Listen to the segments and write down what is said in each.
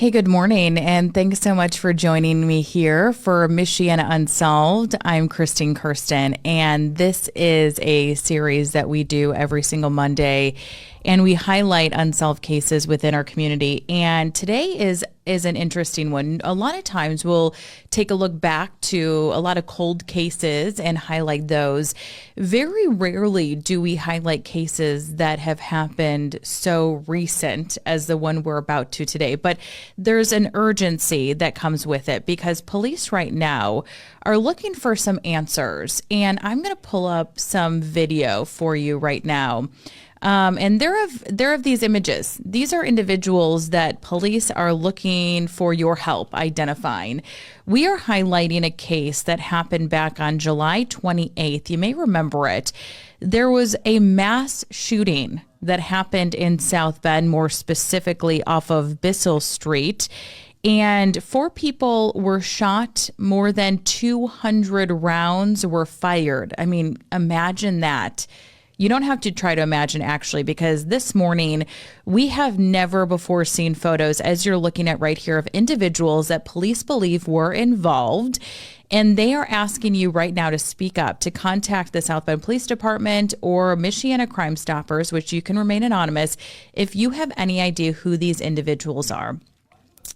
Hey, good morning, and thanks so much for joining me here for Michiana Unsolved. I'm Christine Kirsten, and this is a series that we do every single Monday, and we highlight unsolved cases within our community. And today is an interesting one. A lot of times we'll take a look back to a lot of cold cases and highlight those. Very rarely do we highlight cases that have happened so recent as the one we're about to today. But there's an urgency that comes with it because police right now are looking for some answers. And I'm going to pull up some video for you right now. And they're of these images. These are individuals that police are looking for your help identifying. We are highlighting a case that happened back on July 28th. You may remember it. There was a mass shooting that happened in South Bend, more specifically off of Bissell Street. And 4 people were shot. More than 200 rounds were fired. I mean, imagine that. You don't have to try to imagine, actually, because this morning we have never before seen photos, as you're looking at right here, of individuals that police believe were involved. And they are asking you right now to speak up, to contact the South Bend Police Department or Michiana Crime Stoppers, which you can remain anonymous, if you have any idea who these individuals are.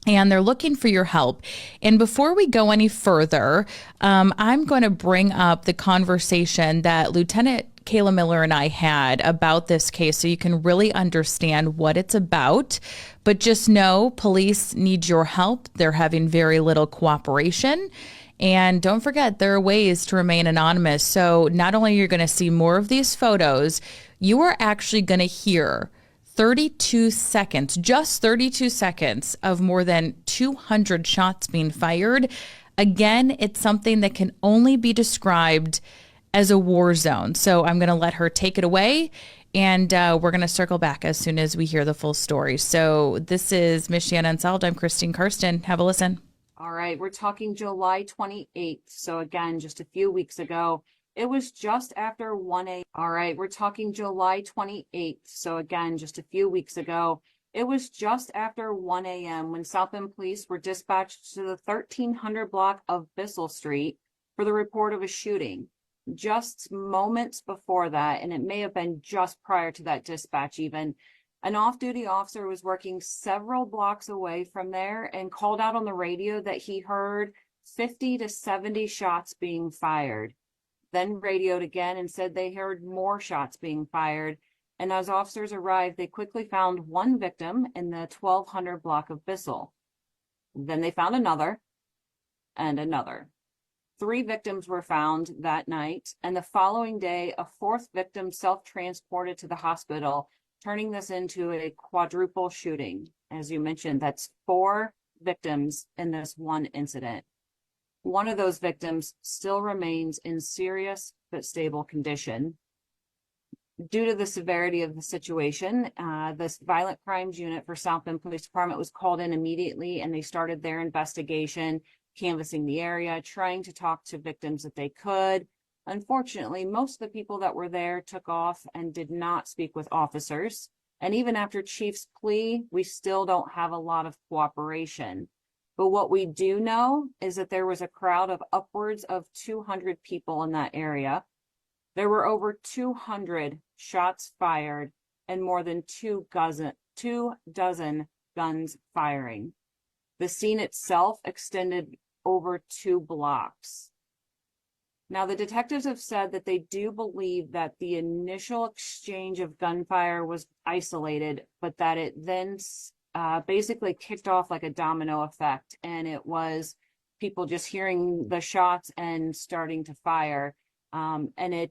And they're looking for your help. And before we go any further, I'm going to bring up the conversation that Lieutenant Kayla Miller and I had about this case so you can really understand what it's about. But just know police need your help. They're having very little cooperation. And don't forget, there are ways to remain anonymous. So not only are you going to see more of these photos, you are actually going to hear 32 seconds, just 32 seconds of more than 200 shots being fired. Again, it's something that can only be described as a war zone. So I'm going to let her take it away, and we're going to circle back as soon as we hear the full story. So this is Michiana Unsolved. I'm Christine Kirsten. Have a listen. All right, we're talking July 28th. So again, just a few weeks ago. It was just after 1 a.m. All right, we're talking July 28th. So again, just a few weeks ago. It was just after 1 a.m. when South Bend police were dispatched to the 1300 block of Bissell Street for the report of a shooting. Just moments before that, and it may have been just prior to that dispatch even, an off-duty officer was working several blocks away from there and called out on the radio that he heard 50 to 70 shots being fired. Then radioed again and said they heard more shots being fired. And as officers arrived, they quickly found one victim in the 1200 block of Bissell. Then they found another and another. 3 victims were found that night, and the following day, a 4th victim self-transported to the hospital, turning this into a quadruple shooting. As you mentioned, that's 4 victims in this one incident. One of those victims still remains in serious but stable condition. Due to the severity of the situation, this violent crimes unit for South Bend Police Department was called in immediately, and they started their investigation, canvassing the area, trying to talk to victims that they could. Unfortunately, most of the people that were there took off and did not speak with officers. And even after Chief's plea, we still don't have a lot of cooperation. But what we do know is that there was a crowd of upwards of 200 people in that area. There were over 200 shots fired and more than 2 dozen guns firing. The scene itself extended over 2 blocks. Now, the detectives have said that they do believe that the initial exchange of gunfire was isolated, but that it then basically kicked off like a domino effect, and it was people just hearing the shots and starting to fire. And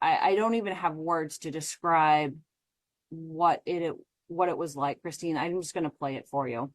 I don't even have words to describe what it was like. Christine, I'm just going to play it for you.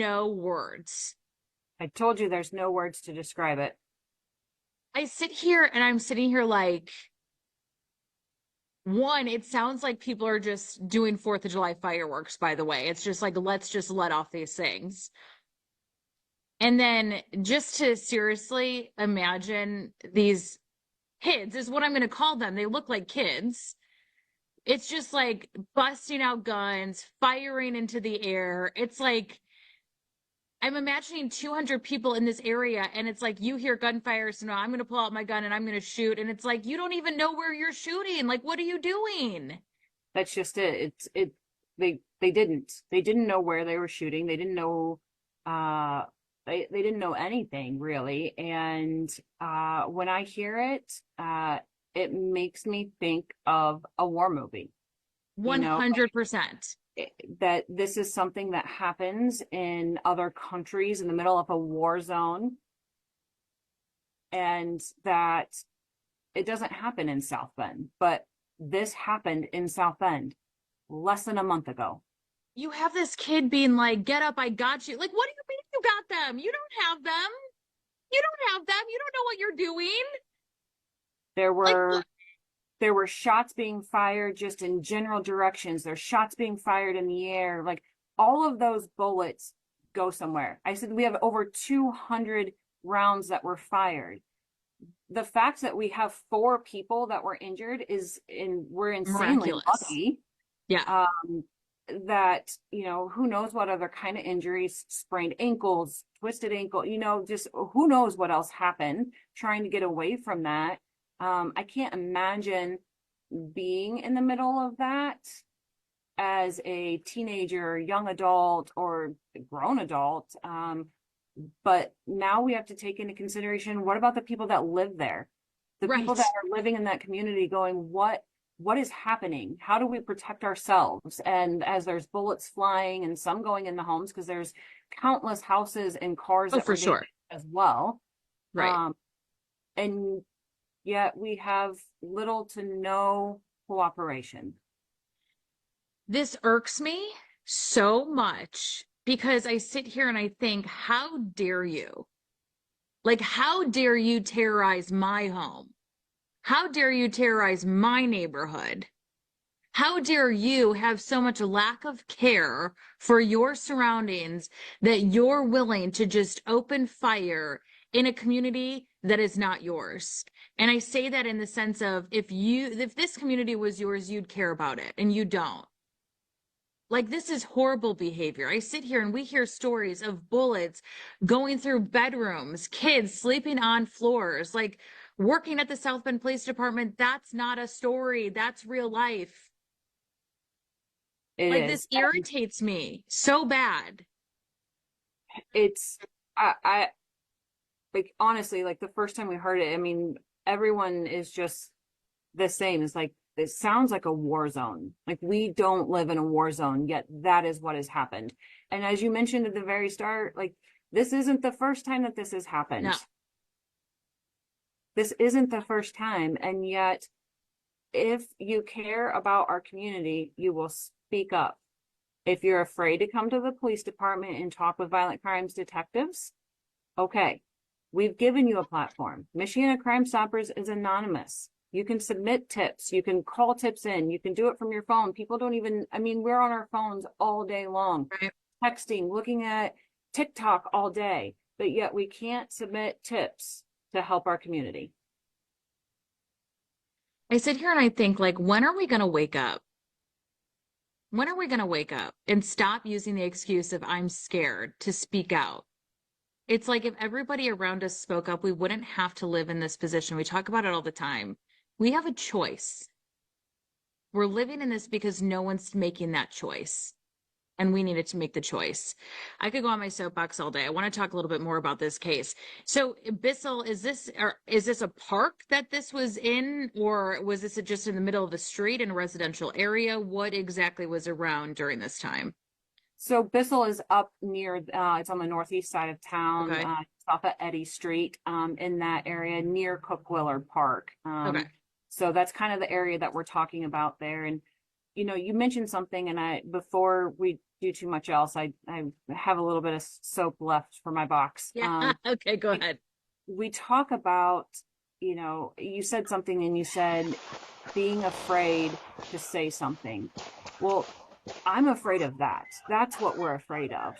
no words. I told you there's no words to describe it. I sit here and I'm sitting here like, one, it sounds like people are just doing 4th of July fireworks, by the way. It's just like, let's just let off these things. And then just to seriously imagine these kids is what I'm going to call them. They look like kids. It's just like busting out guns, firing into the air. It's like I'm imagining 200 people in this area, and it's like you hear gunfire, so no, I'm going to pull out my gun and I'm going to shoot. And it's like you don't even know where you're shooting. Like, what are you doing? That's just it. They didn't know where they were shooting. They didn't know they didn't know anything really. And when I hear it, it makes me think of a war movie. You know, 100%. that this is something that happens in other countries in the middle of a war zone, and that it doesn't happen in South Bend, but this happened in South Bend less than a month ago. You have this kid being like, get up, I got you. Like, what do you mean you got them? You don't have them. You don't have them. You don't know what you're doing. There Like, were there were shots being fired just in general directions. There's shots being fired in the air. Like all of those bullets go somewhere. I said we have over 200 rounds that were fired. The fact that we have 4 people that were injured we're insanely miraculous. lucky. Yeah. That, who knows what other kind of injuries, sprained ankles, twisted ankle, just who knows what else happened trying to get away from that. I can't imagine being in the middle of that as a teenager, young adult, or grown adult. But now we have to take into consideration, what about the people that live there? The people that are living in that community going, what is happening? How do we protect ourselves? And as there's bullets flying and some going in the homes, because there's countless houses and cars that for were sure. damaged as well. Right. And yet we have little to no cooperation. This irks me so much because I sit here and I think, how dare you? Like, how dare you terrorize my home? How dare you terrorize my neighborhood? How dare you have so much lack of care for your surroundings that you're willing to just open fire in a community that is not yours? And I say that in the sense of if this community was yours, you'd care about it, and you don't. Like, this is horrible behavior. I sit here and we hear stories of bullets going through bedrooms, kids sleeping on floors, like working at the South Bend Police Department. That's not a story. That's real life. This irritates me so bad. I like, honestly, like the first time we heard it, I mean, everyone is just the same. It's like, it sounds like a war zone. Like we don't live in a war zone, yet that is what has happened. And as you mentioned at the very start, like this isn't the first time that this has happened. No. This isn't the first time. And yet, if you care about our community, you will speak up. If you're afraid to come to the police department and talk with violent crimes detectives, okay, we've given you a platform. Michiana Crime Stoppers is anonymous. You can submit tips. You can call tips in. You can do it from your phone. People don't even, I mean, we're on our phones all day long, right. Texting, looking at TikTok all day, but yet we can't submit tips to help our community. I sit here and I think, like, when are we going to wake up? When are we going to wake up and stop using the excuse of I'm scared to speak out? It's like if everybody around us spoke up, we wouldn't have to live in this position. We talk about it all the time. We have a choice. We're living in this because no one's making that choice. And we needed to make the choice. I could go on my soapbox all day. I want to talk a little bit more about this case. So Bissell, is this a park that this was in, or was this just in the middle of the street in a residential area? What exactly was around during this time? So Bissell is up near, it's on the northeast side of town, Okay. off of Eddy Street, in that area near Cook Willard Park. Okay. So that's kind of the area that we're talking about there. And you mentioned something, and before we do too much else, I have a little bit of soap left for my box. Yeah. Okay, go ahead. We talk about, you said something and you said being afraid to say something. Well, I'm afraid of that. That's what we're afraid of.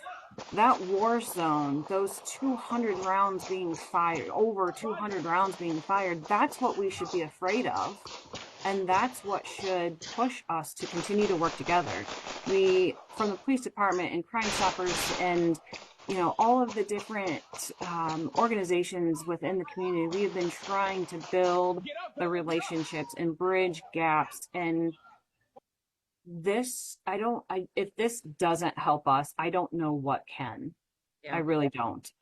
That war zone, those 200 rounds being fired, over 200 rounds being fired, that's what we should be afraid of. And that's what should push us to continue to work together. We, from the police department and Crime Stoppers and, all of the different organizations within the community, we have been trying to build the relationships and bridge gaps. And if this doesn't help us, I don't know what can. I Yeah. really don't.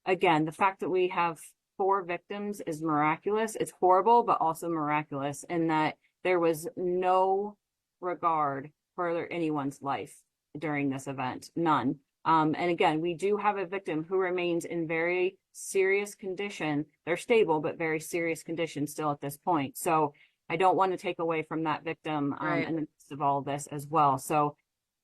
Again, the fact that we have 4 victims is miraculous. It's horrible, but also miraculous in that there was no regard for anyone's life during this event. None. And again, we do have a victim who remains in very serious condition. They're stable, but very serious condition still at this point. So I don't want to take away from that victim Right. in the midst of all this as well. So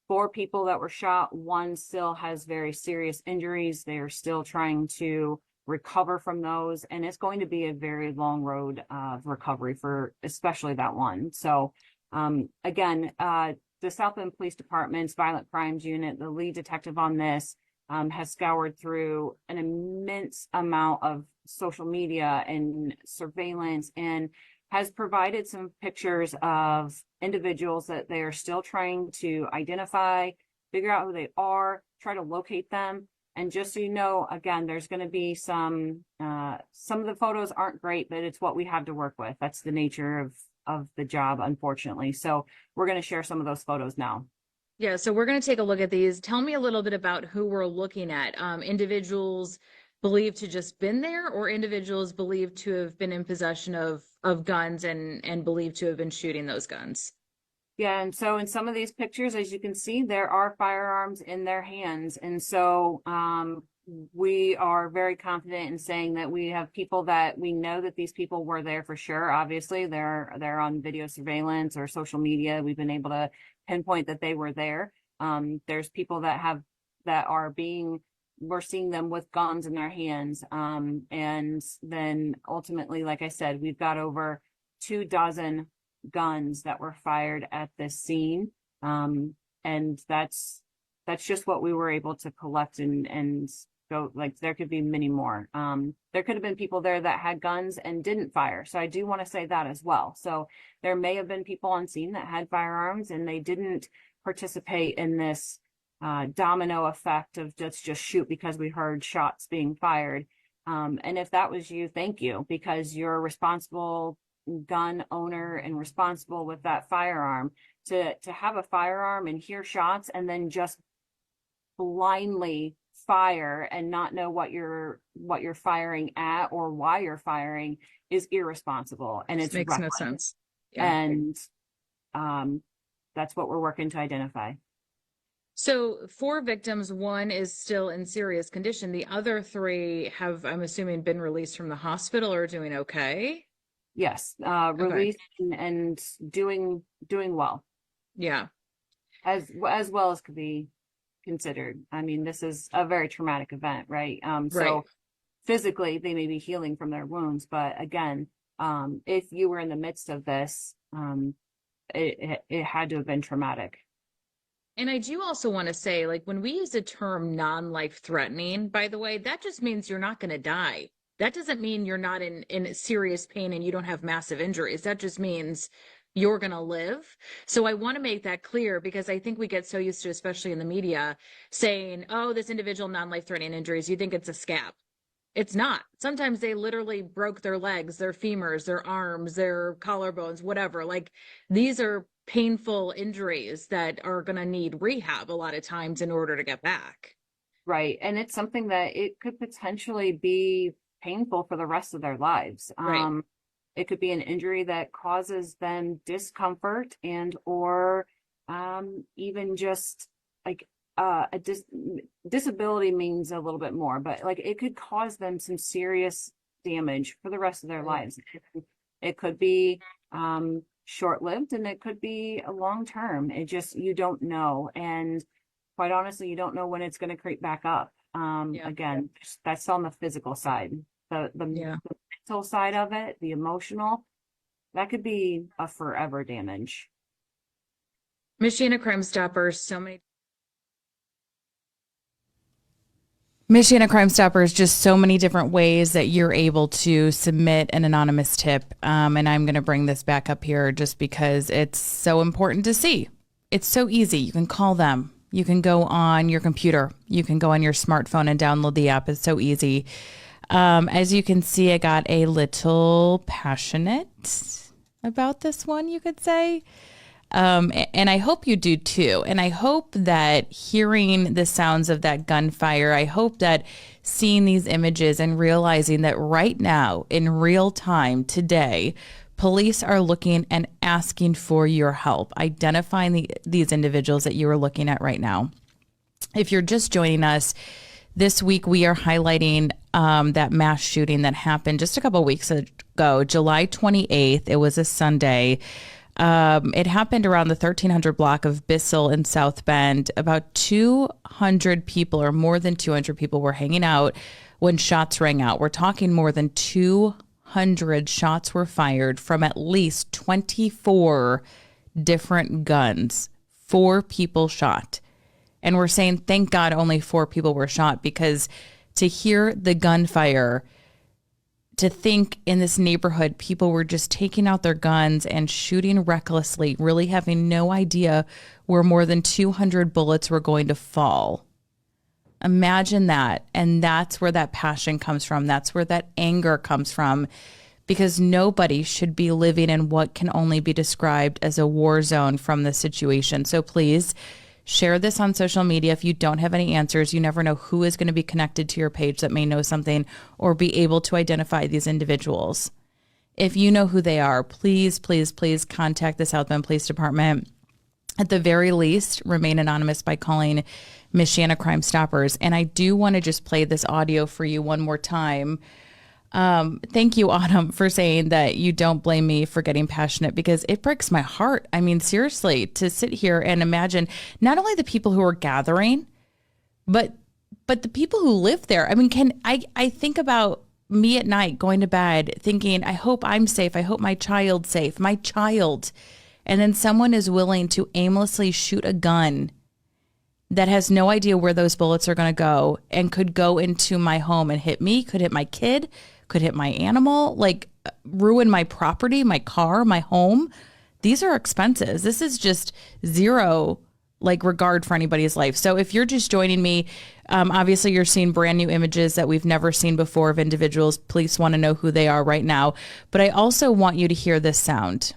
4 people that were shot, 1 still has very serious injuries. They are still trying to recover from those, and it's going to be a very long road of recovery for especially that one. So again, the South Bend Police Department's Violent Crimes Unit, the lead detective on this, has scoured through an immense amount of social media and surveillance and has provided some pictures of individuals that they are still trying to identify, figure out who they are, try to locate them. And just so you know, again, there's going to be some of the photos aren't great, but it's what we have to work with. That's the nature of the job, unfortunately. So we're going to share some of those photos now. Yeah, so we're going to take a look at these. Tell me a little bit about who we're looking at. Individuals believed to just been there, or individuals believed to have been in possession of guns and believed to have been shooting those guns. Yeah, and so in some of these pictures, as you can see, there are firearms in their hands. And so we are very confident in saying that we have people that we know that these people were there for sure. Obviously, they're on video surveillance or social media. We've been able to pinpoint that they were there. There's people we're seeing them with guns in their hands. And then ultimately, like I said, we've got over 24 guns that were fired at this scene. And that's just what we were able to collect and go, like, there could be many more. There could have been people there that had guns and didn't fire. So I do want to say that as well. So there may have been people on scene that had firearms and they didn't participate in this domino effect of just shoot because we heard shots being fired. And if that was you, thank you, because you're a responsible gun owner and responsible with that firearm. To have a firearm and hear shots and then just blindly fire and not know what you're firing at or why you're firing is irresponsible, and it's Makes no reckless. sense. Yeah. And that's what we're working to identify. So 4 victims, 1 is still in serious condition. The other 3 have, I'm assuming, been released from the hospital or doing okay. Yes, released and doing well. Yeah. As well as could be considered. I mean, this is a very traumatic event, right? So physically they may be healing from their wounds, but again, if you were in the midst of this, it had to have been traumatic. And I do also want to say, like, when we use the term non-life threatening, by the way, that just means you're not going to die. That doesn't mean you're not in serious pain and you don't have massive injuries. That just means you're going to live. So I want to make that clear, because I think we get so used to, especially in the media, saying, oh, this individual non-life threatening injuries, you think it's a scab. It's not. Sometimes they literally broke their legs, their femurs, their arms, their collarbones, whatever. Like, these are painful injuries that are going to need rehab a lot of times in order to get back. Right. And it's something that it could potentially be painful for the rest of their lives. Right. It could be an injury that causes them discomfort and or even just like disability means a little bit more, but like it could cause them some serious damage for the rest of their lives. It could be short-lived and it could be a long term. You don't know. And quite honestly, you don't know when it's going to creep back up. Again, that's on the physical side. The mental side of it, the emotional, that could be a forever damage. Michiana Crime Stoppers, Michiana Crime Stoppers, just so many different ways that you're able to submit an anonymous tip. And I'm going to bring this back up here just because it's so important to see. It's so easy. You can call them. You can go on your computer. You can go on your smartphone and download the app. It's so easy. As you can see, I got a little passionate about this one, you could say. And I hope you do too. And I hope that hearing the sounds of that gunfire, I hope that seeing these images and realizing that right now, in real time today, police are looking and asking for your help, identifying these individuals that you are looking at right now. If you're just joining us, this week we are highlighting that mass shooting that happened just a couple of weeks ago, July 28th. It was a Sunday. It happened around the 1300 block of Bissell in South Bend. About 200 people or more than 200 people were hanging out when shots rang out. We're talking more than 200 shots were fired from at least 24 different guns. 4 people shot. And we're saying, thank God only 4 people were shot, because to hear the gunfire, to think in this neighborhood, people were just taking out their guns and shooting recklessly, really having no idea where more than 200 bullets were going to fall. Imagine that. And that's where that passion comes from. That's where that anger comes from, because nobody should be living in what can only be described as a war zone from this situation. So please share this on social media. If you don't have any answers, you never know who is going to be connected to your page that may know something or be able to identify these individuals. If you know who they are, please, please, please contact the South Bend Police Department. At the very least, remain anonymous by calling Michiana Crime Stoppers. And I do want to just play this audio for you one more time. Thank you, Autumn, for saying that you don't blame me for getting passionate, because it breaks my heart. I mean, seriously, to sit here and imagine not only the people who are gathering, but the people who live there. I mean, I think about me at night going to bed thinking, I hope I'm safe. I hope my child's safe, my child. And then someone is willing to aimlessly shoot a gun that has no idea where those bullets are going to go and could go into my home and hit me, could hit my kid, could hit my animal, like ruin my property, my car, my home. These are expenses. This is just zero regard for anybody's life. So if you're just joining me, obviously you're seeing brand new images that we've never seen before of individuals. Police want to know who they are right now. But I also want you to hear this sound.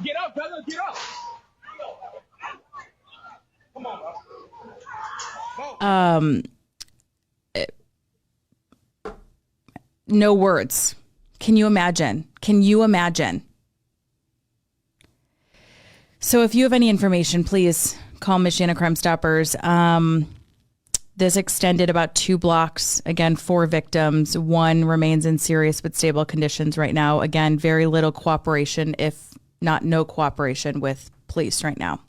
Get up, brother, get up. Come on, bro. No words. Can you imagine? Can you imagine? So if you have any information, please call Michiana Crime Stoppers. This extended about 2 blocks. Again, 4 victims. 1 remains in serious but stable conditions right now. Again, very little cooperation, if not no cooperation with police right now.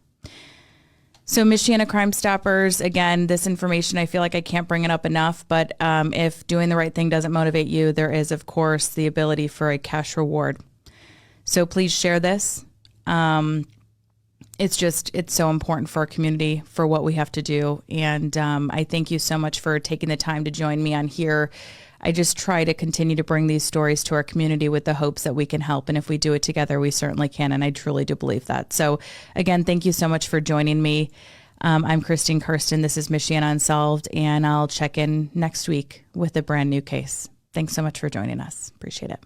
So Michiana Crime Stoppers, again, this information, I feel like I can't bring it up enough, but if doing the right thing doesn't motivate you, there is, of course, the ability for a cash reward. So please share this. It's so important for our community, for what we have to do. And I thank you so much for taking the time to join me on here. I just try to continue to bring these stories to our community with the hopes that we can help. And if we do it together, we certainly can. And I truly do believe that. So again, thank you so much for joining me. I'm Christine Kirsten. This is Michiana Unsolved, and I'll check in next week with a brand new case. Thanks so much for joining us. Appreciate it.